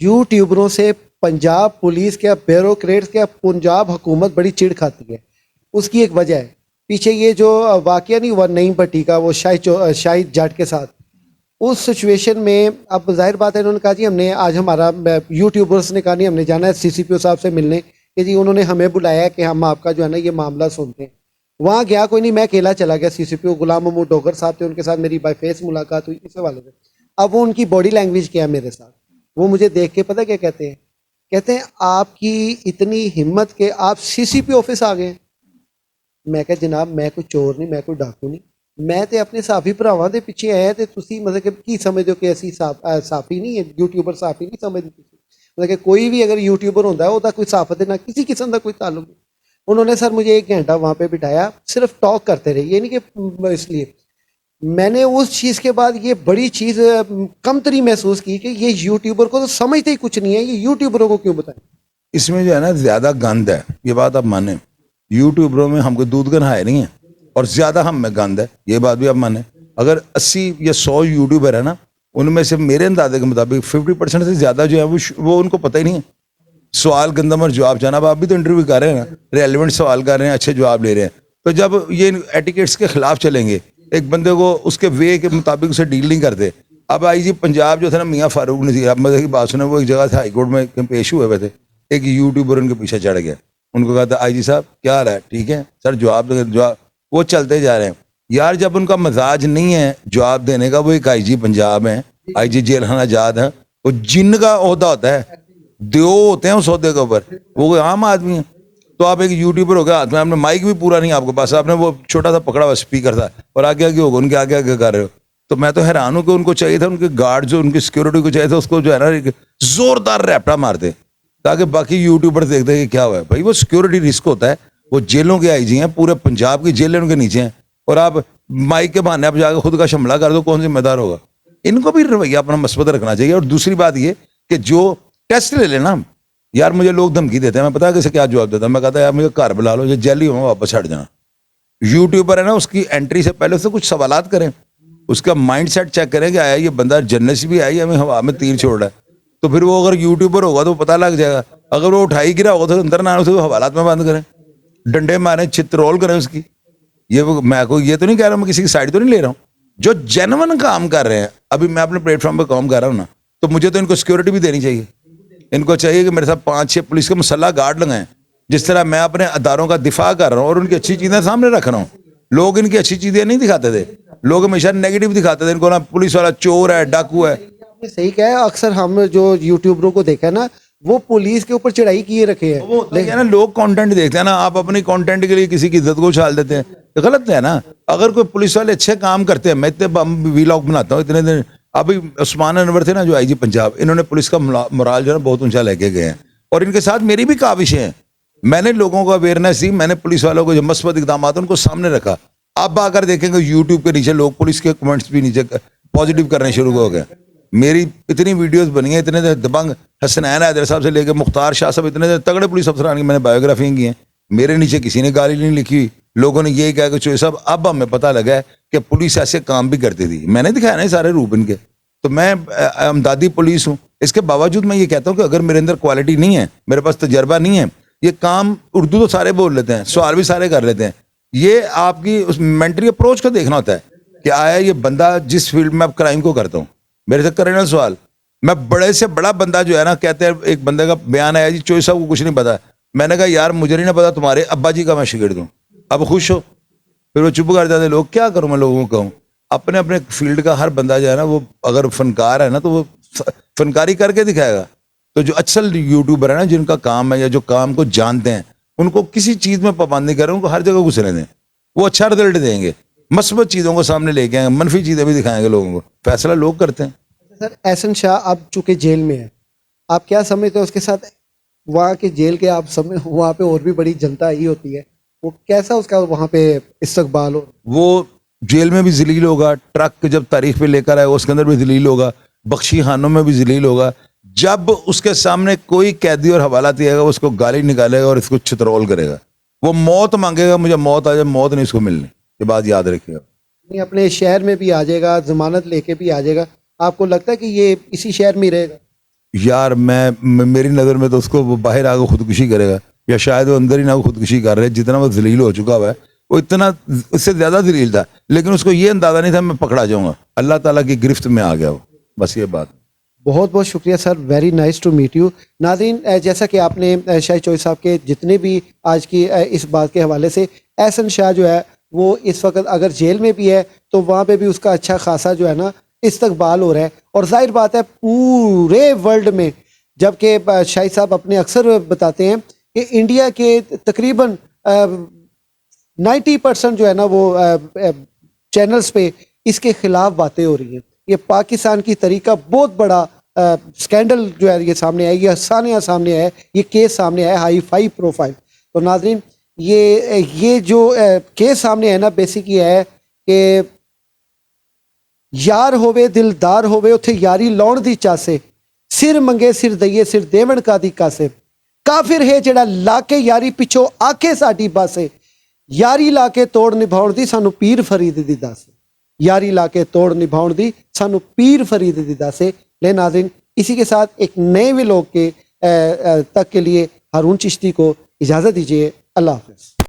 یوٹیوبروں سے پنجاب پولیس کے بیوروکریٹس کے پنجاب حکومت بڑی چڑ کھاتی ہے. اس کی ایک وجہ ہے پیچھے یہ جو واقعہ نہیں ہوا نعیم بھٹی کا وہ شاہد جٹ کے ساتھ. اس سچویشن میں اب ظاہر بات ہے انہوں نے کہا جی ہم نے آج ہمارا یوٹیوبرس نے کہا نہیں ہم نے جانا ہے سی سی پی او صاحب سے ملنے کہ جی انہوں نے ہمیں بلایا کہ ہم آپ کا جو ہے نا یہ معاملہ سنتے ہیں. وہاں گیا کوئی نہیں, میں اکیلا چلا گیا. سی سی پی او غلام محمود ڈوگر صاحب تھے, ان کے ساتھ میری بائی فیس ملاقات ہوئی اس حوالے سے. اب وہ ان کی باڈی لینگویج کیا ہے میرے ساتھ, وہ مجھے دیکھ کے پتہ کیا کہتے ہیں, کہتے ہیں آپ کی اتنی ہمت کہ آپ سی سی پی آفس آ گئے. میں کہا جناب میں کوئی چور نہیں, میں کوئی ڈاکو نہیں, میں تے اپنے صحافی بھراواں دے پیچھے آیا تے تسی مطلب کہ کی سمجھو کہ اسی صحافی نہیں ہے, یوٹیوبر صحافی نہیں سمجھتے مطلب کہ کوئی بھی اگر یوٹیوبر ہوتا ہے وہ کوئی صحافت نہ کسی قسم کا کوئی تعلق نہیں. انہوں نے سر مجھے 1 گھنٹہ وہاں پہ بٹھایا, صرف ٹاک کرتے رہے. یہ نہیں کہ اس لیے میں نے اس چیز کے بعد یہ بڑی چیز کم تری محسوس کی کہ یہ یوٹیوبر کو تو سمجھتے ہی کچھ نہیں ہے, یہ یوٹیوبروں کو کیوں بتائیں. اس میں جو ہے نا زیادہ گند ہے, یہ بات آپ مانیں. یوٹیوبروں میں ہم کو دودھ کا نہائے نہیں ہیں اور زیادہ ہم میں گند ہے, یہ بات بھی آپ مانیں. اگر 80 یا 100 یوٹیوبر ہے نا, ان میں سے میرے اندازے کے مطابق 50% سے زیادہ جو ہے وہ ان کو پتہ ہی نہیں ہے. سوال گندم اور جواب, جناب آپ بھی تو انٹرویو کر رہے ہیں نا, ریلیونٹ سوال کر رہے ہیں, اچھے جواب لے رہے ہیں. تو جب یہ ایٹیکیٹس کے خلاف چلیں گے, ایک بندے کو اس کے وے کے مطابق اسے ڈیل نہیں کرتے. اب آئی جی پنجاب جو تھا نا میاں فاروق نذیر احمد کی بات سنیں, وہ ایک جگہ سے ہائی کورٹ میں پیش ہوئے تھے, ایک یوٹیوبر ان کے پیچھے چڑھ گیا. ان کو کہا تھا آئی جی صاحب کیا حال ہے, ٹھیک ہے سر, جواب وہ چلتے جا رہے ہیں. یار جب ان کا مزاج نہیں ہے جواب دینے کا, وہ ایک آئی جی پنجاب ہیں, آئی جی جیل خانہ آزاد ہیں, وہ جن کا عہدہ ہوتا ہے دیو ہوتے ہیں اس عہدے کے اوپر, وہ کوئی عام آدمی ہیں. تو آپ ایک یوٹیوبر ہو گیا, ہاتھ میں آپ نے مائک بھی پورا نہیں آپ کے پاس, آپ نے وہ چھوٹا سا پکڑا ہوا اسپیکر تھا اور آگے آگے ہوگا ان کے آگے آگے کر رہے ہو. تو میں تو حیران ہوں کہ ان کو چاہیے تھا, ان کے گارڈ جو ان کی سیکورٹی کو چاہیے تھا اس کو جو ہے نا زوردار ریپٹا مارتے تاکہ باقی یوٹیوبر دیکھتے ہیں کہ کیا ہوا ہے. بھائی وہ سیکورٹی رسک ہوتا ہے, وہ جیلوں کے آئی جی ہیں, پورے پنجاب کی جیلیں ان کے نیچے ہیں, اور آپ مائک کے بہانے آپ جا کے خود کا شملہ کر دو, کون ذمہ دار ہوگا. ان کو بھی رویہ اپنا مثبت رکھنا چاہیے. اور دوسری بات یہ کہ جو ٹیسٹ لے لینا, یار مجھے لوگ دھمکی دیتے ہیں, میں پتا کیسے کیا جواب دیتا ہوں, میں کہتا ہے یار مجھے گھر بلا لو, جو جیلی ہوں واپس ہٹ جانا. یوٹیوبر ہے نا, اس کی انٹری سے پہلے سے کچھ سوالات کریں, اس کا مائنڈ سیٹ چیک کریں کہ آیا یہ بندہ جنت سے بھی آیا یا ہمیں ہوا میں تیر چھوڑ رہا ہے. تو پھر وہ اگر یوٹیوبر ہوگا تو پتہ لگ جائے گا. اگر وہ اٹھائی گرا ہوگا تو اندر نہ آنے, اسے حوالات میں بند کریں, ڈنڈے ماریں, چترول کریں اس کی. میں کوئی یہ تو نہیں کہہ رہا ہوں, میں کسی کی سائڈ تو نہیں لے رہا ہوں. جو جینون کام کر رہے ہیں, ابھی میں اپنے پلیٹ فارم پہ کام کر رہا ہوں نا, تو مجھے تو ان کو سیکورٹی بھی دینی چاہیے. ان کو چاہیے کہ میرے ساتھ 5-6 پولیس کے مسلح گارڈ لگائیں. جس طرح میں اپنے اداروں کا دفاع کر رہا ہوں اور ان کی اچھی چیزیں سامنے رکھ رہا ہوں. لوگ ان کی اچھی چیزیں نہیں دکھاتے تھے, لوگ ہمیشہ نیگیٹو دکھاتے تھے ان کو, نا پولیس والا چور ہے, ڈاکو ہے. آپ نے صحیح کہا ہے, اکثر ہم جو یوٹیوبروں کو دیکھا ہے نا, وہ پولیس کے اوپر چڑھائی کیے رکھے ہیں. لیکن نا لوگ کانٹینٹ دیکھتے ہیں نا, آپ اپنی کانٹینٹ کے لیے کسی کی عزت کو اچھال دیتے ہیں, غلط ہے نا. اگر کوئی پولیس والے اچھے کام کرتے ہیں, میں اتنے وی لاگ بناتا ہوں اتنے دن. ابھی عثمان انور تھے نا جو آئی جی پنجاب, انہوں نے پولیس کا مورال جو ہے بہت اونچا لے کے گئے ہیں, اور ان کے ساتھ میری بھی کاوشیں ہیں. میں نے لوگوں کو اویئرنیس دی, میں نے پولیس والوں کو جو مثبت اقدامات ان کو سامنے رکھا. آپ آ کر دیکھیں گے یوٹیوب کے نیچے لوگ پولیس کے کمنٹس بھی نیچے پازیٹیو کرنے شروع ہو گئے. میری اتنی ویڈیوز بنی ہیں, اتنے دبنگ حسنین حیدر صاحب سے لے کے مختار شاہ صاحب, اتنے تگڑے پولیس افسران کی میں نے بایوگرافی کی ہیں. میرے نیچے کسی نے گالی نہیں لکھی. لوگوں نے یہی کہا کہ چوہے صاحب اب ہمیں پتہ لگا ہے کہ پولیس ایسے کام بھی کرتی تھی. میں نے دکھایا نا سارے روپ ان کے. تو میں امدادی پولیس ہوں, اس کے باوجود میں یہ کہتا ہوں کہ اگر میرے اندر کوالٹی نہیں ہے, میرے پاس تجربہ نہیں ہے, یہ کام اردو تو سارے بول لیتے ہیں, سوال بھی سارے کر لیتے ہیں, یہ آپ کی اس مینٹری اپروچ کو دیکھنا ہوتا ہے کہ آیا یہ بندہ جس فیلڈ میں اب کرائم کو کرتا ہوں, میرے سے کرے نا سوال. میں بڑے سے بڑا بندہ جو ہے نا, کہتے ہیں ایک بندے کا بیان آیا جی چوہے صاحب کو کچھ نہیں پتا. میں نے کہا یار مجھے نہیں پتا, تمہارے ابا جی کا میں شاگرد ہوں, اب خوش ہو. پھر وہ چپ کر جاتے, لوگ کیا کروں میں لوگوں کو کہوں. اپنے اپنے فیلڈ کا ہر بندہ جو ہے نا, وہ اگر فنکار ہے نا تو وہ فنکاری کر کے دکھائے گا. تو جو اچھل یوٹیوبر ہے نا, جن کا کام ہے یا جو کام کو جانتے ہیں, ان کو کسی چیز میں پابند نہیں کریں, ان کو ہر جگہ گھسنے دیں, وہ اچھا رزلٹ دیں گے. مثبت چیزوں کو سامنے لے کے آئیں گے, منفی چیزیں بھی دکھائیں گے لوگوں کو. فیصلہ لوگ کرتے ہیں. سر احسن شاہ اب چونکہ جیل میں ہے, آپ کیا سمجھتے ہیں اس کے ساتھ وہاں کے جیل کے, آپ وہاں پہ اور بھی بڑی جنتا آئی ہوتی ہے, وہ کیسا اس کا وہاں پہ استقبال ہو؟ وہ جیل میں بھی ذلیل ہوگا, ٹرک جب تاریخ پہ لے کر آئے اس کے اندر بھی ذلیل ہوگا, بخشی خانوں میں بھی ذلیل ہوگا. جب اس کے سامنے کوئی قیدی اور حوالہ دیا گا, اس کو گالی نکالے گا اور اس کو چترول کرے گا. وہ موت مانگے گا, مجھے موت آ جائے, موت نہیں اس کو ملنی. یہ بات یاد رکھے گا. اپنے شہر میں بھی آ جائے گا, ضمانت لے کے بھی آ جائے گا, آپ کو لگتا ہے کہ یہ اسی شہر میں ہی رہے گا؟ یار میری نظر میں تو اس کو وہ باہر آ کے خودکشی کرے گا, یا شاید وہ اندر ہی نہ وہ خودکشی کر رہے, جتنا وہ ذلیل ہو چکا ہوا ہے وہ اتنا اس سے زیادہ ذلیل تھا, لیکن اس کو یہ اندازہ نہیں تھا میں پکڑا جاؤں گا, اللہ تعالیٰ کی گرفت میں آ گیا وہ, بس یہ بات. بہت بہت شکریہ sir, very nice to meet you. ناظرین, جیسا کہ آپ نے شاہد چوہدری صاحب کے جتنے بھی آج کی اس بات کے حوالے سے, احسن شاہ جو ہے وہ اس وقت اگر جیل میں بھی ہے تو وہاں پہ بھی اس کا اچھا خاصا جو ہے نا استقبال ہو رہا ہے, اور ظاہر بات ہے پورے ورلڈ میں, جبکہ شاہد صاحب اپنے اکثر بتاتے ہیں کہ انڈیا کے تقریباً 90% جو ہے نا وہ چینلز پہ اس کے خلاف باتیں ہو رہی ہیں. یہ پاکستان کی طریقہ بہت بڑا سکینڈل جو ہے یہ سامنے آیا, یہ افسانہ سامنے آیا, یہ کیس سامنے آیا, ہائی فائی پروفائل. تو ناظرین, یہ جو کیس سامنے ہے نا بیسک یہ ہے کہ یار ہووے دلدار ہووے اتھے یاری لاؤن دی چاسے, سر منگے سر دئیے سر دیون کا دی کاسے, کافر ہے جڑا لا کے یاری پچھو آ کے ساڈی پاسے, یاری لا کے توڑ نبھاؤن دی سانو پیر فرید دی داسے, یاری لا کے توڑ نبھاؤن دی سانو پیر فرید دی داسے. لے ناظرین, اسی کے ساتھ ایک نئے ولاگ کے تک کے لیے ہارون چشتی کو اجازت دیجیے. اللہ حافظ.